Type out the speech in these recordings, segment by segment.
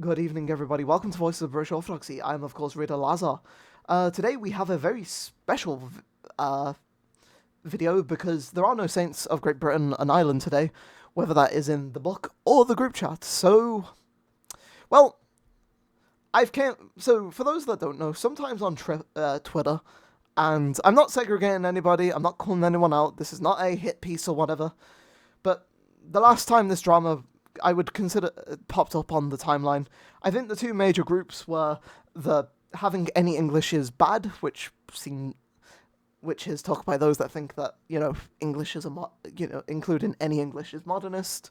Good evening, everybody. Welcome to Voices of British Orthodoxy. I'm, of course, Reader Lazar. Today we have a very special video because there are no saints of Great Britain and Ireland today, whether that is in the book or the group chat. So, well, So, for those that don't know, sometimes on Twitter, and I'm not segregating anybody, I'm not calling anyone out, this is not a hit piece or whatever, but the last time this drama I would consider popped up on the timeline, I think the two major groups were the having any English is bad, which is talked by those that think that, English is including any English is modernist,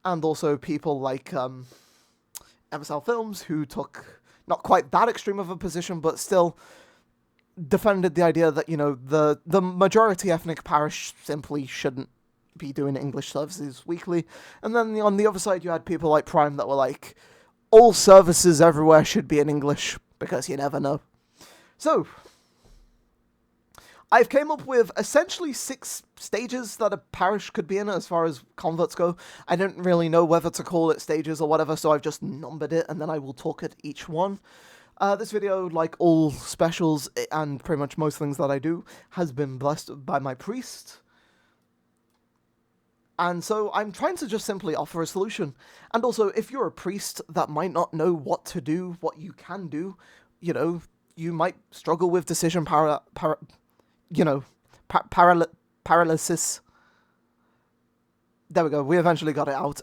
and also people like MSL Films, who took not quite that extreme of a position, but still defended the idea that, the majority ethnic parish simply shouldn't be doing English services weekly. And then on the other side, you had people like Prime that were like, all services everywhere should be in English, because you never know. So, I've came up with essentially 6 stages that a parish could be in as far as converts go. I don't really know whether to call it stages or whatever, so I've just numbered it, and then I will talk at each one. This video, like all specials, and pretty much most things that I do, has been blessed by my priest. And so I'm trying to just simply offer a solution. And also, if you're a priest that might not know what to do, what you can do, you might struggle with decision paralysis. There we go, we eventually got it out.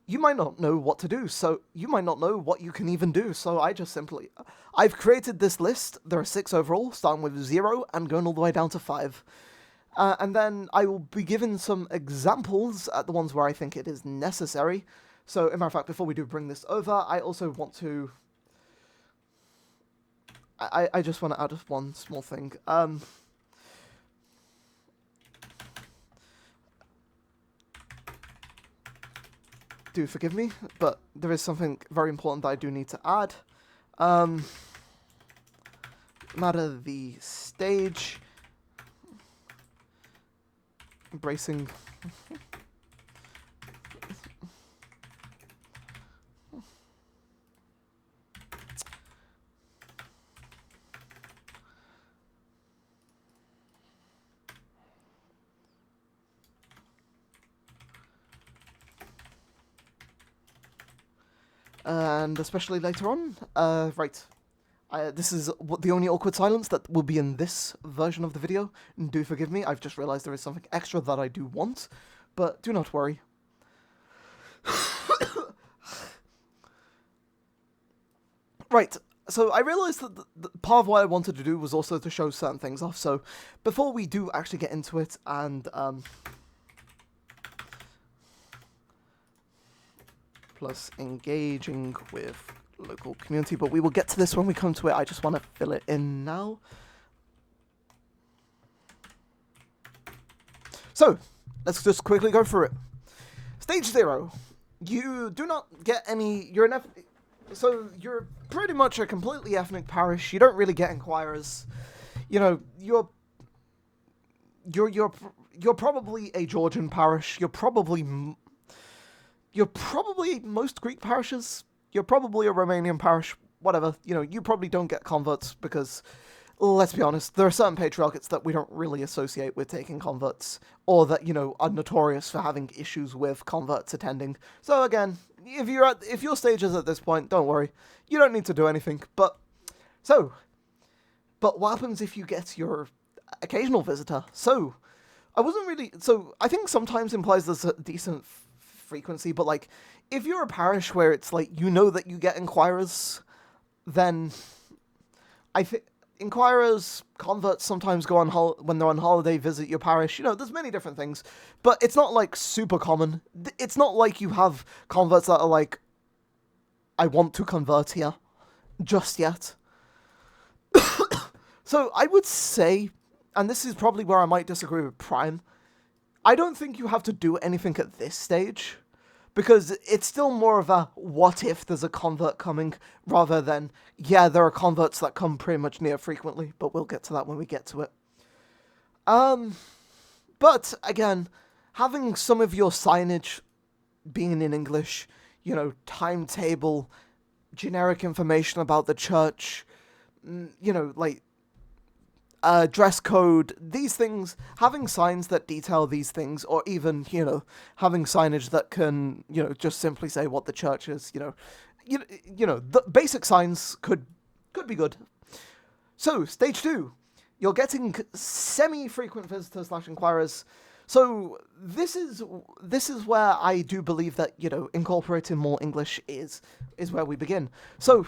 You might not know what to do, so you might not know what you can even do, so I've created this list. There are 6 overall, starting with 0 and going all the way down to 5. And then I will be given some examples at the ones where I think it is necessary. So, as a matter of fact, before we do bring this over, I also want to... I just want to add one small thing. Do forgive me, but there is something very important that I do need to add. Matter the stage... Embracing. And especially later on, right. This is the only awkward silence that will be in this version of the video. Do forgive me, I've just realised there is something extra that I do want, but do not worry. Right, so I realised that the part of what I wanted to do was also to show certain things off, so before we do actually get into it and, plus engaging with local community, but we will get to this when we come to it. I just want to fill it in now. So, let's just quickly go through it. Stage 0. You do not get any... So, you're pretty much a completely ethnic parish. You don't really get inquirers. You're probably a Georgian parish. You're probably most Greek parishes. You're probably a Romanian parish, whatever, you probably don't get converts because, let's be honest, there are certain patriarchates that we don't really associate with taking converts, or that, are notorious for having issues with converts attending. So again, if your stage is at this point, don't worry, you don't need to do anything, but what happens if you get your occasional visitor? So, I think sometimes implies there's a decent frequency, but like, if you're a parish where it's like, that you get inquirers, then I think inquirers, converts sometimes go on when they're on holiday, visit your parish. There's many different things, but it's not like super common. It's not like you have converts that are like, I want to convert here, just yet. So I would say, and this is probably where I might disagree with Prime, I don't think you have to do anything at this stage, because it's still more of a what if there's a convert coming, rather than, yeah, there are converts that come pretty much near frequently, but we'll get to that when we get to it. But, again, having some of your signage being in English, timetable, generic information about the church, dress code, these things, having signs that detail these things, or even, having signage that can, just simply say what the church is, the basic signs could be good. So, stage 2, you're getting semi-frequent visitors / inquirers. So this is where I do believe that, incorporating more English is where we begin. So,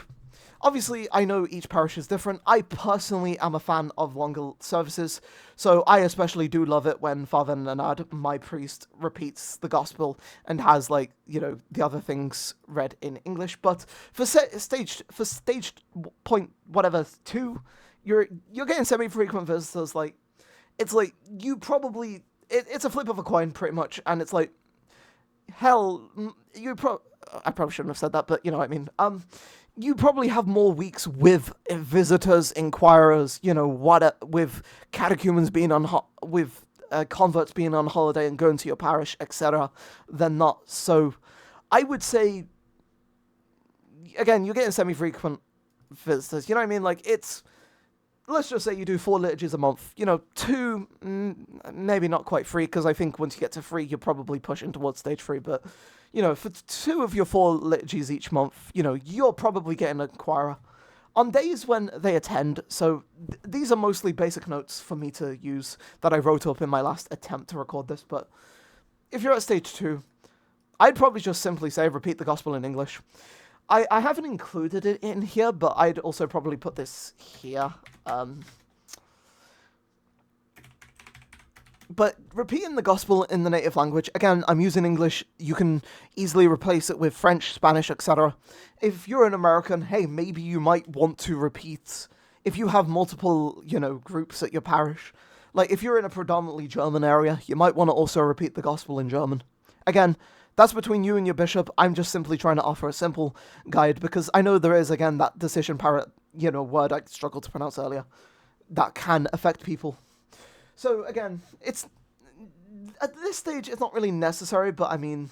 obviously, I know each parish is different. I personally am a fan of longer services, so I especially do love it when Father Nanad, my priest, repeats the gospel and has, the other things read in English. But for stage point whatever 2, you're getting semi-frequent visitors. It's you probably. It's a flip of a coin, pretty much, and it's hell, I probably shouldn't have said that, but you know what I mean. You probably have more weeks with visitors, inquirers, with catechumens being with converts being on holiday and going to your parish, etc., than not. So, I would say, again, you're getting semi-frequent visitors, you know what I mean? Let's just say you do 4 liturgies a month. 2, maybe not quite 3, because I think once you get to 3, you're probably pushing towards stage 3. But, for 2 of your 4 liturgies each month, you're probably getting an inquirer. On days when they attend, so these are mostly basic notes for me to use that I wrote up in my last attempt to record this. But if you're at stage 2, I'd probably just simply say repeat the gospel in English. I haven't included it in here, but I'd also probably put this here. But repeating the gospel in the native language, again, I'm using English, you can easily replace it with French, Spanish, etc. If you're an American, hey, maybe you might want to repeat, if you have multiple, groups at your parish, if you're in a predominantly German area, you might want to also repeat the gospel in German. Again, that's between you and your bishop. I'm just simply trying to offer a simple guide, because I know there is, again, that decision word I struggled to pronounce earlier, that can affect people. So, again, at this stage, it's not really necessary, but I mean,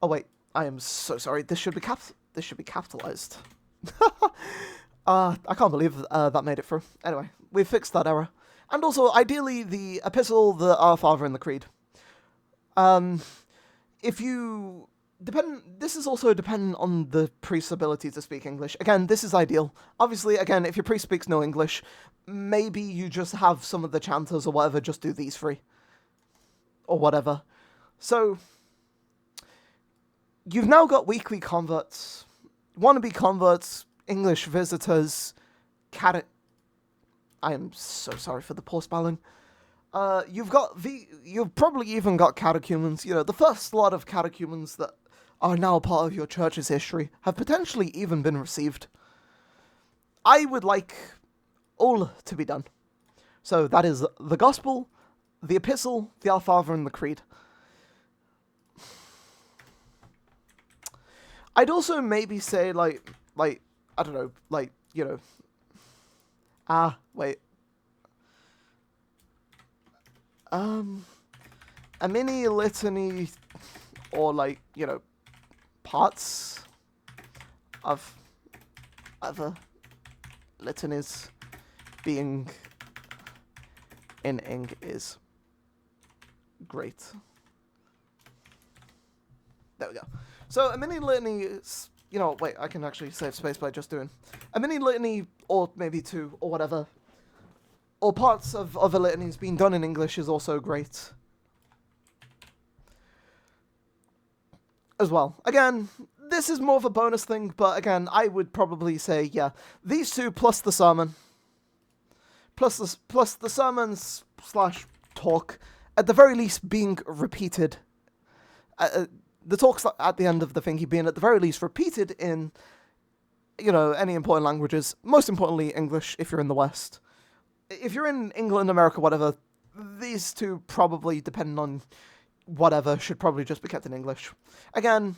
oh wait, I am so sorry, this should be capitalized. I can't believe that made it through. Anyway, we fixed that error. And also, ideally, the epistle, the Our Father, and the Creed. This is also dependent on the priest's ability to speak English. Again, this is ideal. Obviously, again, if your priest speaks no English, maybe you just have some of the chanters or whatever just do these 3. Or whatever. So, you've now got weekly converts, wannabe converts, English visitors, I am so sorry for the poor spelling. You've probably even got catechumens. The first lot of catechumens that are now part of your church's history have potentially even been received. I would like all to be done. So that is the gospel, the epistle, the Our Father, and the Creed. I'd also maybe say, I don't know, wait. A mini litany, or parts of other litanies being in ing is great. There we go. So a mini litany is, wait, I can actually save space by just doing a mini litany, or maybe 2, or whatever, or parts of other litanies being done in English is also great as well. Again, this is more of a bonus thing, but again, I would probably say, yeah, these 2 plus the sermon, plus the sermons / talk, at the very least being repeated. The talks at the end of the thingy being at the very least repeated in, any important languages, most importantly English if you're in the West. If you're in England, America, whatever, these 2 probably, depending on whatever, should probably just be kept in English. Again,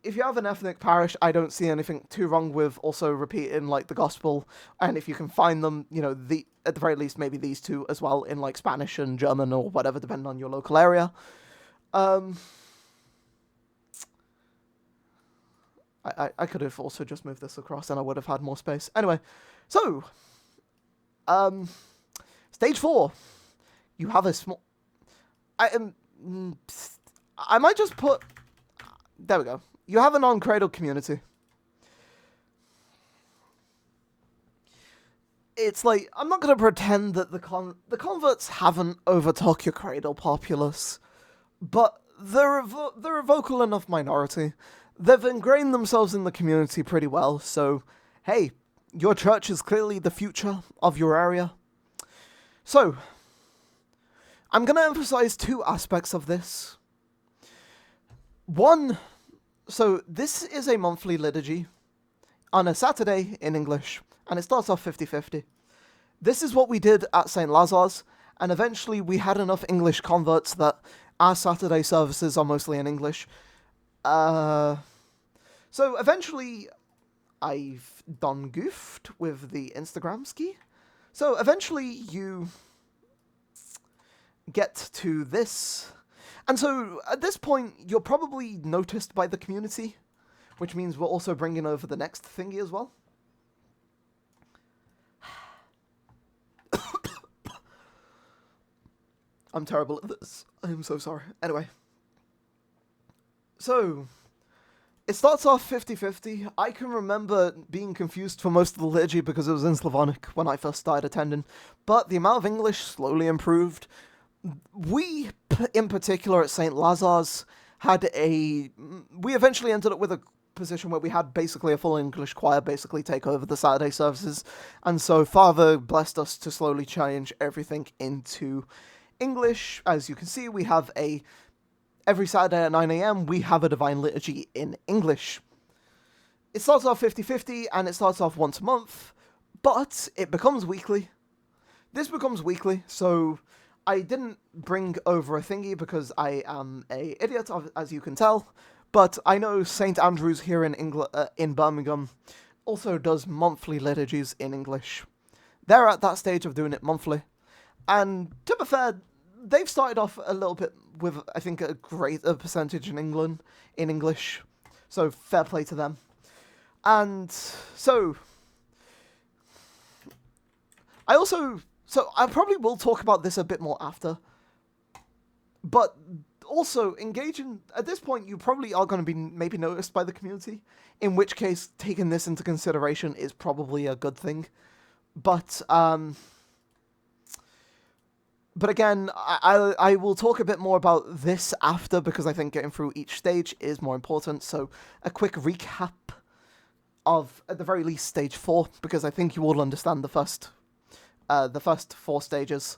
if you have an ethnic parish, I don't see anything too wrong with also repeating, the gospel, and if you can find them, at the very least, maybe these 2 as well in, Spanish and German or whatever, depending on your local area. I could have also just moved this across and I would have had more space. Anyway, so, stage 4. You have a small... I might just put... There we go. You have a non-cradle community. It's like, I'm not going to pretend that the converts haven't overtook your cradle populace, but they're a vocal enough minority. They've ingrained themselves in the community pretty well, so, hey, your church is clearly the future of your area. So, I'm going to emphasize 2 aspects of this. One, so this is a monthly liturgy on a Saturday in English, and it starts off 50-50. This is what we did at St. Lazar's, and eventually we had enough English converts that our Saturday services are mostly in English. So eventually I've done goofed with the Instagram ski. So eventually you get to this. And so at this point you're probably noticed by the community, which means we're also bringing over the next thingy as well. I'm terrible at this. I'm so sorry. Anyway. So, it starts off 50-50. I can remember being confused for most of the liturgy because it was in Slavonic when I first started attending. But the amount of English slowly improved. We, in particular at St. Lazar's, we eventually ended up with a position where we had basically a full English choir basically take over the Saturday services. And so Father blessed us to slowly change everything into English. As you can see, we have every Saturday at 9 a.m, we have a Divine Liturgy in English. It starts off 50-50, and it starts off once a month, but it becomes weekly. This becomes weekly, so I didn't bring over a thingy because I am a idiot, as you can tell, but I know St. Andrew's here in Birmingham also does monthly liturgies in English. They're at that stage of doing it monthly, and to be fair, they've started off a little bit with, I think, a greater percentage in England, in English. So, fair play to them. And so, I probably will talk about this a bit more after. But also, at this point, you probably are going to be maybe noticed by the community. In which case, taking this into consideration is probably a good thing. But again, I will talk a bit more about this after, because I think getting through each stage is more important. So a quick recap of, at the very least, stage 4, because I think you all understand the first 4 stages.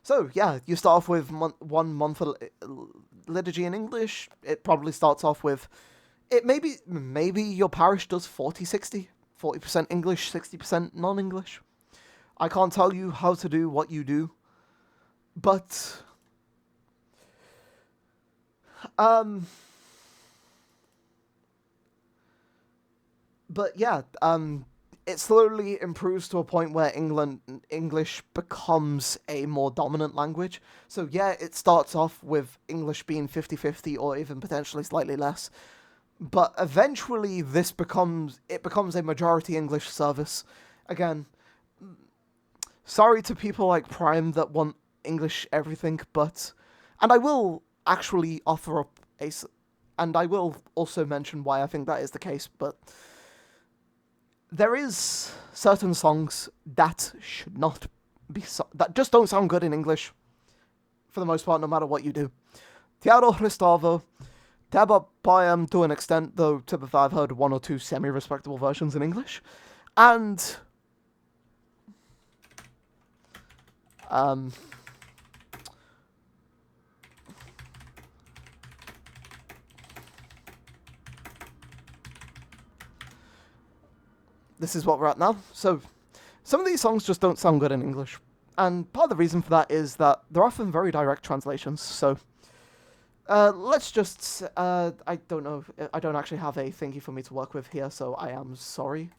So yeah, you start off with 1 month of liturgy in English. It probably starts off with, maybe your parish does 40-60, 40% English, 60% non-English. I can't tell you how to do what you do. But, yeah, it slowly improves to a point where English becomes a more dominant language. So yeah, it starts off with English being 50-50 or even potentially slightly less. But eventually it becomes a majority English service. Again, sorry to people like Prime that want English everything, and I will actually offer up and I will also mention why I think that is the case, but there is certain songs that should not be, that just don't sound good in English, for the most part, no matter what you do. Teatro Christovo, Teba Poem to an extent, though typically I've heard 1 or 2 semi-respectable versions in English, and this is what we're at now. So, some of these songs just don't sound good in English. And part of the reason for that is that they're often very direct translations. So, let's just... I don't know. I don't actually have a thingy for me to work with here, so I am sorry.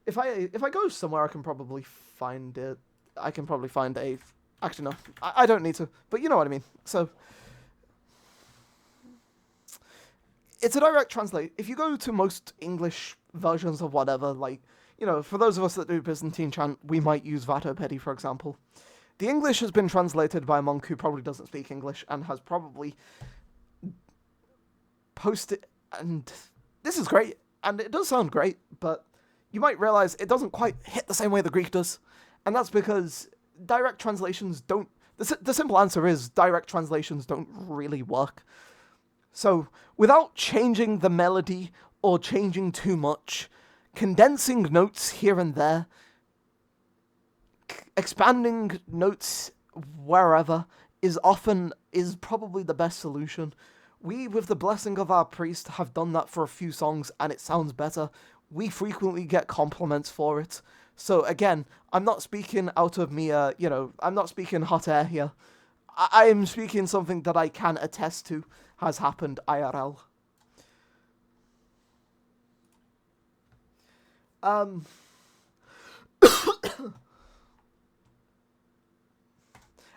If I go somewhere, I can probably find it. I can probably find a Actually, no. I don't need to. But you know what I mean. So, it's a direct translate. If you go to most English versions of whatever, like, for those of us that do Byzantine chant, we might use Vatopedi, for example. The English has been translated by a monk who probably doesn't speak English and has probably posted, and this is great, and it does sound great, but you might realize it doesn't quite hit the same way the Greek does, and that's because direct translations don't. The simple answer is direct translations don't really work. So, without changing the melody or changing too much, condensing notes here and there, expanding notes wherever is probably the best solution. We, with the blessing of our priest, have done that for a few songs and it sounds better. We frequently get compliments for it. So again, I'm not speaking out of me, I'm not speaking hot air here. I am speaking something that I can attest to has happened IRL.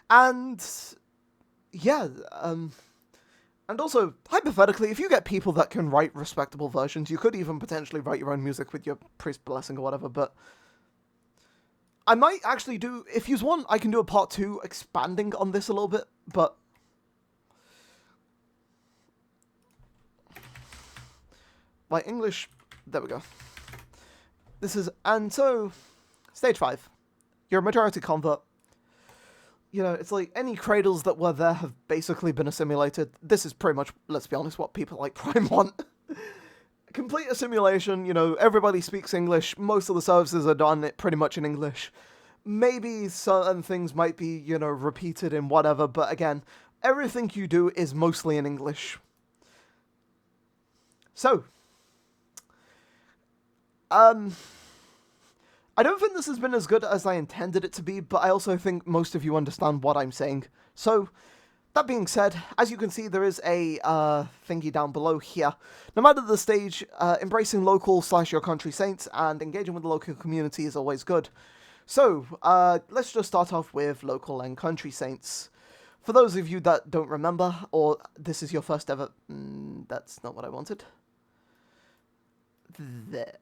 And yeah, and also, hypothetically, if you get people that can write respectable versions, you could even potentially write your own music with your priest blessing or whatever, but I might actually do, if you want, I can do a part 2 expanding on this a little bit, but my English, there we go. And so, stage 5. You're a majority convert. It's like any cradles that were there have basically been assimilated. This is pretty much, let's be honest, what people like Prime want. Complete assimilation, everybody speaks English. Most of the services are done pretty much in English. Maybe certain things might be, repeated in whatever, but again, everything you do is mostly in English. So, I don't think this has been as good as I intended it to be, but I also think most of you understand what I'm saying. So, that being said, as you can see, there is a thingy down below here. No matter the stage, embracing local/your country saints and engaging with the local community is always good. So, let's just start off with local and country saints. For those of you that don't remember, or this is your first ever... that's not what I wanted. There.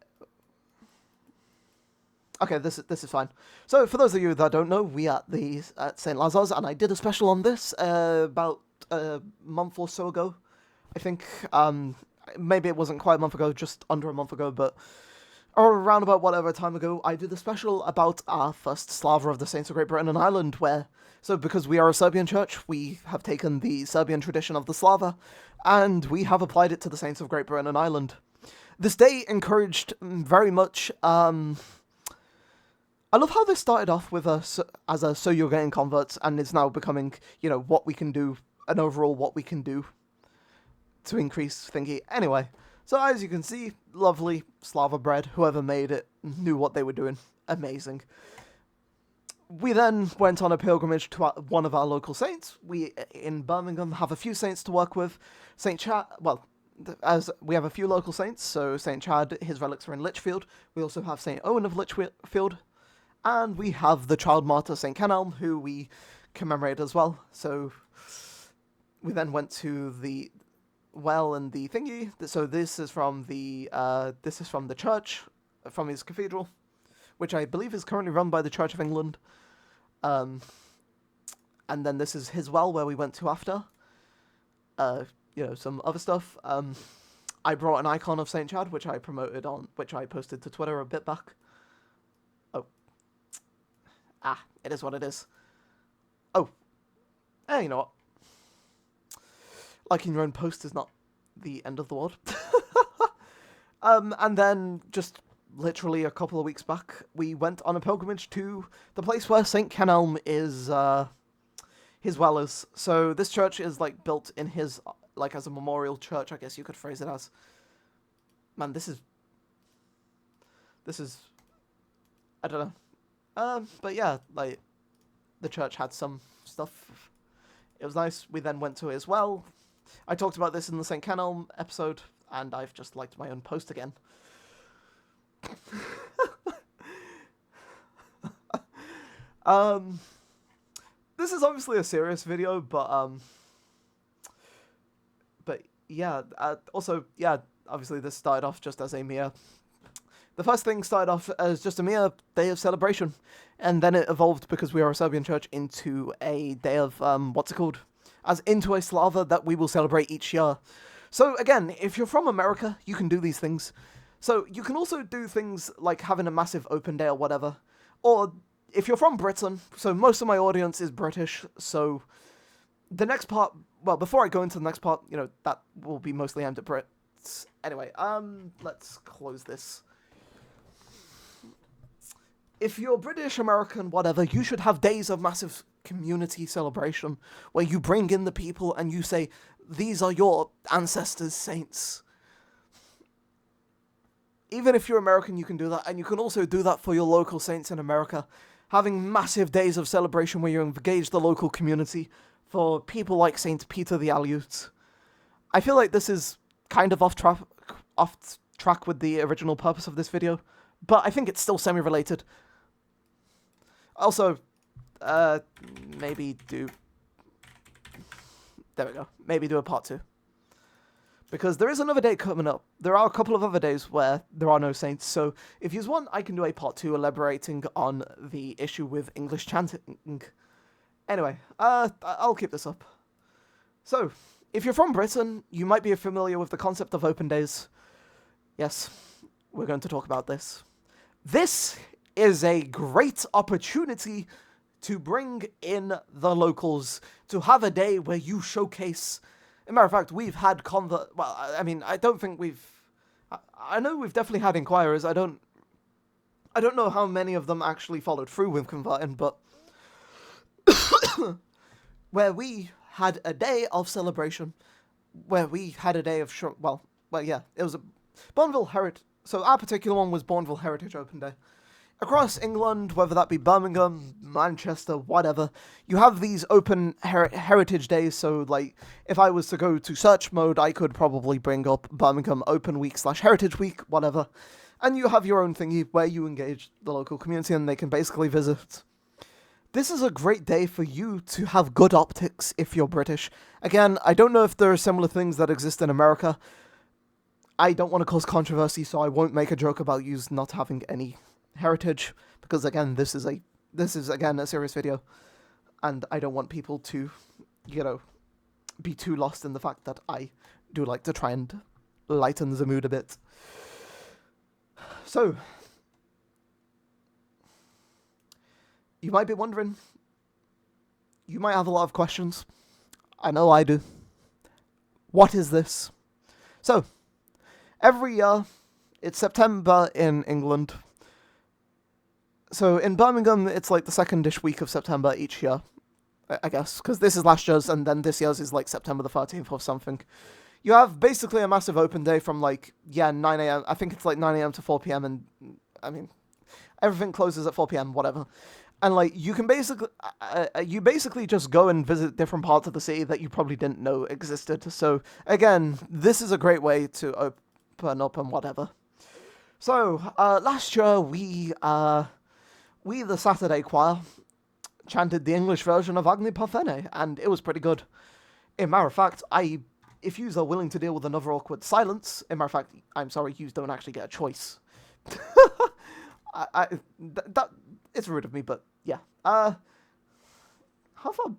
Okay, this is fine. So, for those of you that don't know, we are at St. Lazar's, and I did a special on this about a month or so ago. I think, maybe it wasn't quite a month ago, just under a month ago, but around about whatever time ago, I did a special about our first Slava of the Saints of Great Britain and Ireland, because we are a Serbian church, we have taken the Serbian tradition of the Slava, and we have applied it to the Saints of Great Britain and Ireland. This day encouraged very much, I love how this started off with so you're getting converts, and it's now becoming, what we can do, and overall what we can do to increase thingy. Anyway, so as you can see, lovely Slava bread. Whoever made it knew what they were doing. Amazing. We then went on a pilgrimage to one of our local saints. We, in Birmingham, have a few saints to work with. St. Chad, as we have a few local saints, so St. Chad, his relics are in Lichfield. We also have St. Owen of Lichfield. And we have the child martyr, St. Kenelm, who we commemorate as well. So we then went to the well and the thingy. So this is from the church, from his cathedral, which I believe is currently run by the Church of England. And then this is his well, where we went to after. Some other stuff. I brought an icon of St. Chad, which I posted to Twitter a bit back. It is what it is. Oh. You know what? Liking your own post is not the end of the world. And then, just literally a couple of weeks back, we went on a pilgrimage to the place where St. Kenelm is, his well is. So this church is, built in his, as a memorial church, I guess you could phrase it as. Man, this is, I don't know. But yeah, the church had some stuff. It was nice. We then went to it as well. I talked about this in the St. Kenelm episode, and I've just liked my own post again. this is obviously a serious video, but yeah, also, yeah, obviously this started off just as a mere... The first thing started off as just a mere day of celebration, and then it evolved, because we are a Serbian church, into a day of, what's it called? As into a Slava that we will celebrate each year. So, again, if you're from America, you can do these things. So, you can also do things like having a massive open day or whatever. Or, if you're from Britain, so most of my audience is British, so the next part, well, before I go into the next part, you know, that will be mostly aimed at Brits. Anyway, let's close this. If you're British, American, whatever, you should have days of massive community celebration where you bring in the people and you say, these are your ancestors' saints. Even if you're American, you can do that, and you can also do that for your local saints in America, having massive days of celebration where you engage the local community for people like Saint Peter the Aleut. I feel like this is kind of off track with the original purpose of this video, but I think it's still semi-related. Also, maybe do... There we go. Maybe do a part 2. Because there is another day coming up. There are a couple of other days where there are no saints, so if you want, I can do a part 2 elaborating on the issue with English chanting. Anyway, I'll keep this up. So, if you're from Britain, you might be familiar with the concept of open days. Yes, we're going to talk about this. This is a great opportunity to bring in the locals, to have a day where you showcase... As a matter of fact, we've had well, I mean, I don't think we've... I know we've definitely had inquirers. I don't know how many of them actually followed through with converting, but... where we had a day of celebration, where we had a day of... Well, yeah, it was a... Bourneville Heritage... So our particular one was Bourneville Heritage Open Day. Across England, whether that be Birmingham, Manchester, whatever, you have these open heritage days, so, like, if I was to go to search mode, I could probably bring up Birmingham Open Week / Heritage Week, whatever, and you have your own thingy where you engage the local community and they can basically visit. This is a great day for you to have good optics if you're British. Again, I don't know if there are similar things that exist in America. I don't want to cause controversy, so I won't make a joke about you not having any heritage, because again, this is again a serious video, and I don't want people to, you know, be too lost in the fact that I do like to try and lighten the mood a bit. So, you might be wondering, you might have a lot of questions. I know I do. What is this? So, every year, it's September in England. So in Birmingham, it's like the second-ish week of September each year, I guess, because this is last year's, and then this year's is like September the 13th or something. You have basically a massive open day from like, 9 a.m. I think it's like 9 a.m. to 4 p.m. and, I mean, everything closes at 4 p.m., whatever. And like, you can basically just go and visit different parts of the city that you probably didn't know existed. So again, this is a great way to open up and whatever. So, last year we, the Saturday choir, chanted the English version of Agni Parthene, and it was pretty good. In matter of fact, if yous are willing to deal with another awkward silence, in matter of fact, I'm sorry, yous don't actually get a choice. That it's rude of me, but yeah. How far...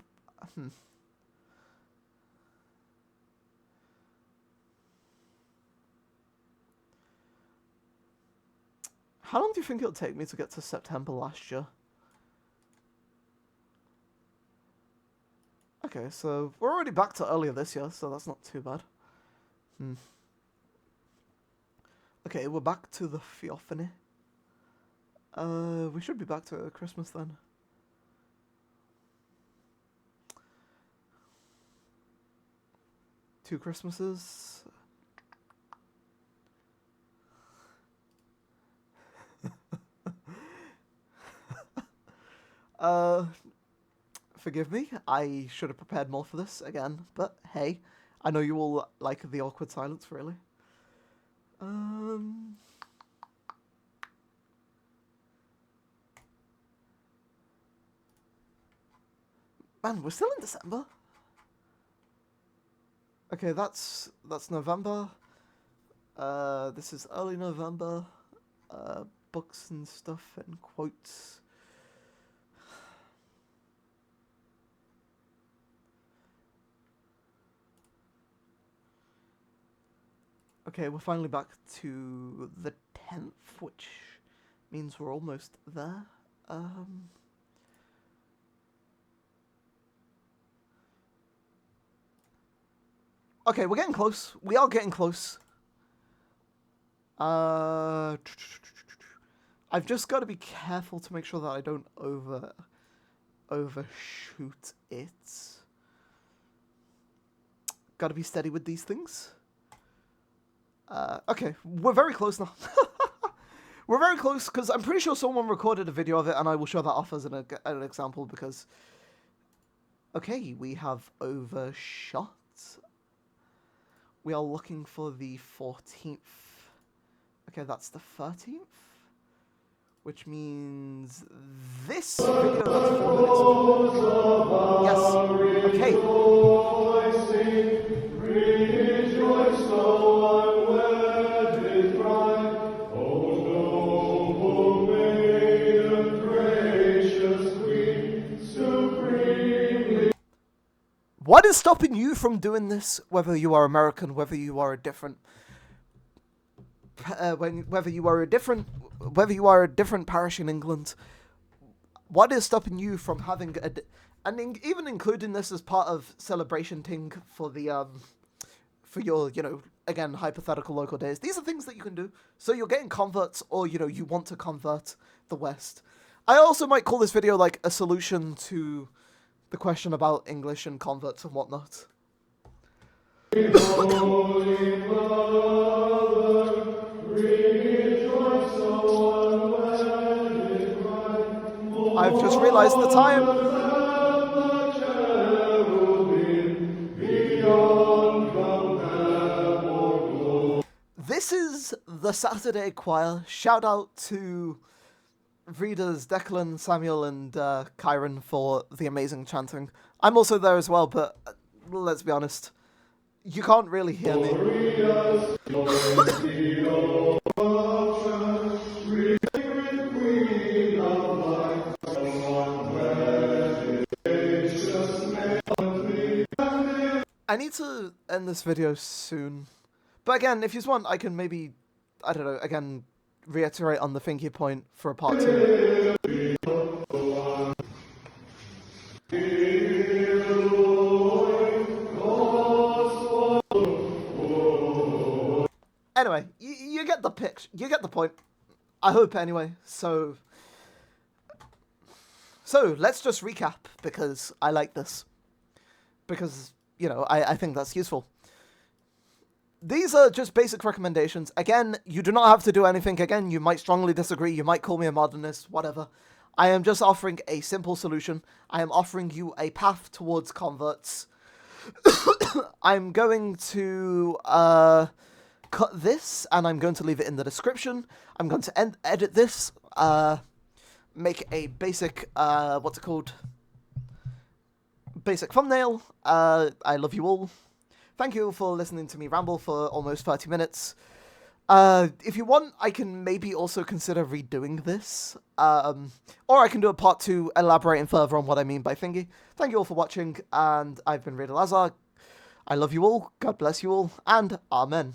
How long do you think it'll take me to get to September last year? Okay, so we're already back to earlier this year, so that's not too bad. Okay, we're back to the Theophany. We should be back to Christmas then. Two Christmases. Forgive me, I should have prepared more for this again, but hey, I know you all like the awkward silence, really. Man, we're still in December. Okay, that's November. This is early November. Books and stuff and quotes. Okay, we're finally back to the 10th, which means we're almost there. Okay, we're getting close. We are getting close. I've just got to be careful to make sure that I don't overshoot it. Got to be steady with these things. Okay, we're very close now. We're very close, because I'm pretty sure someone recorded a video of it, and I will show that off as an example, because... Okay, we have overshot. We are looking for the 14th. Okay, that's the 13th. Which means this video, that's 4 minutes. Yes, okay. What is stopping you from doing this? Whether you are American, whether you are a different, whether you are a different parish in England, what is stopping you from having even including this as part of celebration thing for the for your, you know, again, hypothetical local days? These are things that you can do. So you're getting converts, or, you know, you want to convert the West. I also might call this video like a solution to the question about English and converts and whatnot. I've just realized the time. This is the Saturday choir. Shout out to readers Declan, Samuel, and Kyron for the amazing chanting. I'm also there as well, but let's be honest, you can't really hear me. I need to end this video soon. But again, if you want, I can maybe, I don't know, again, reiterate on the thinky point for a part 2. Anyway, you get the picture. You get the point. I hope anyway. So let's just recap, because I like this. Because, you know, I think that's useful. These are just basic recommendations. Again, you do not have to do anything. Again, you might strongly disagree. You might call me a modernist, whatever. I am just offering a simple solution. I am offering you a path towards converts. I'm going to cut this, and I'm going to leave it in the description. I'm going to edit this, make a basic, what's it called? Basic thumbnail. I love you all. Thank you for listening to me ramble for almost 30 minutes. If you want, I can maybe also consider redoing this. Or I can do a part 2 elaborating further on what I mean by thingy. Thank you all for watching, and I've been Reader Lazar. I love you all, God bless you all, and Amen.